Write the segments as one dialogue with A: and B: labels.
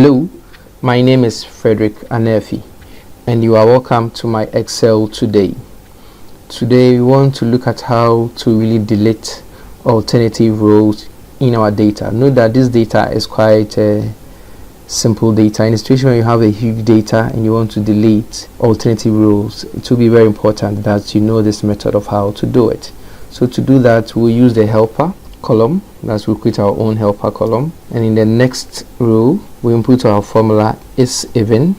A: Hello, my name is Anaafi, and you are welcome to my Excel today. Today we want to look at how to really delete alternative rows in our data. Note that this data is quite simple data. In a situation where you have a huge data and you want to delete alternative rows, it will be very important that you know this method of how to do it. So to do that, we'll use the helper column. That's we'll create our own helper column, and in the next row we input our formula is even.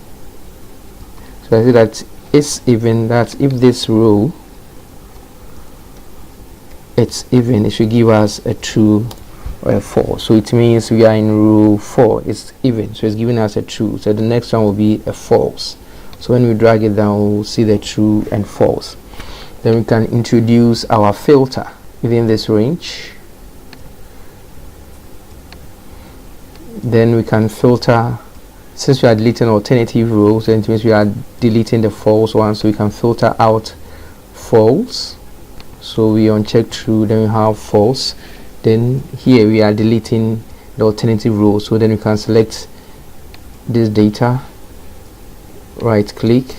A: So I say that is even, that if this row it's even, it should give us a true or a false. So it means we are in row 4, it's even, so it's giving us a true. So the next one will be a false. So when we drag it down, we'll see the true and false. Then we can introduce our filter within this range. Then we can filter, since we are deleting alternative rows, and it means we are deleting the false one, so we can filter out false. So we uncheck true, then we have false. Then here we are deleting the alternative row, so then we can select this data, right click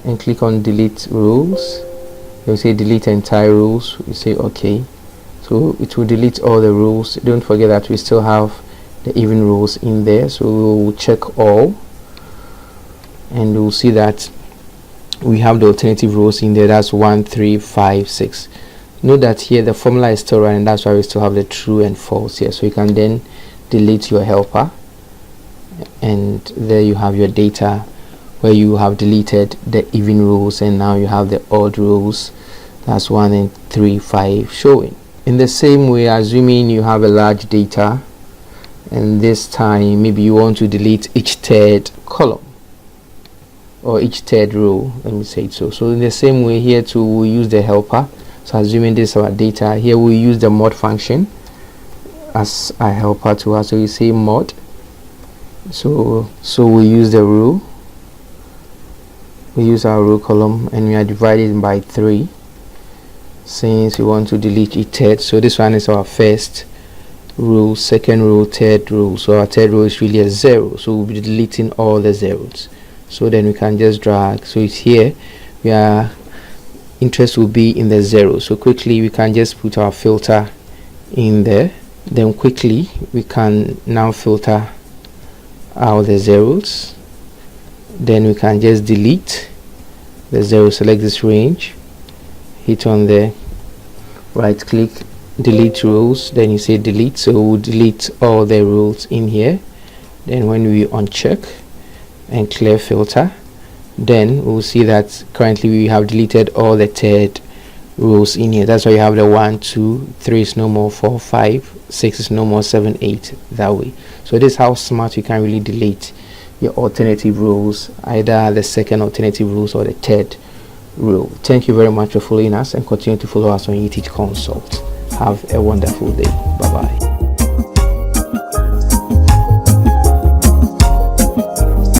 A: and click on delete rows. You say delete entire rows, we say okay, so it will delete all the rows. Don't forget that we still have the even rows in there, so we'll check all and we'll see that we have the alternative rows in there. That's 1, 3, 5, 6. Note that here the formula is still running, that's why we still have the true and false here. So you can then delete your helper, and there you have your data where you have deleted the even rows, and now you have the odd rows. That's 1 and 3, 5 showing. In the same way, assuming you have a large data, and this time maybe you want to delete each third column or each third row, let me say it so in the same way here too, we'll use the helper. So assuming this is our data, here we use the mod function as a helper to us. So you say mod, so we use the row, we use our row column, and we are divided by 3 since we want to delete each third. So this one is our first row, second row, third row. So our third row is really a 0, so we'll be deleting all the zeros. So then we can just drag, so it's here, we are interest will be in the 0. So quickly we can just put our filter in there, then quickly we can now filter out the zeros. Then we can just delete the 0, select this range, hit on the right click, delete rows, then you say delete, so we'll delete all the rows in here. Then when we uncheck and clear filter, then we'll see that currently we have deleted all the third rows in here. That's why you have the 1, 2, 3 is no more, 4, 5, 6 is no more, 7, 8, that way. So this is how smart you can really delete your alternative rows, either the second alternative rows or the third row. Thank you very much for following us, and continue to follow us on UTeach Consult. Have a wonderful day. Bye bye.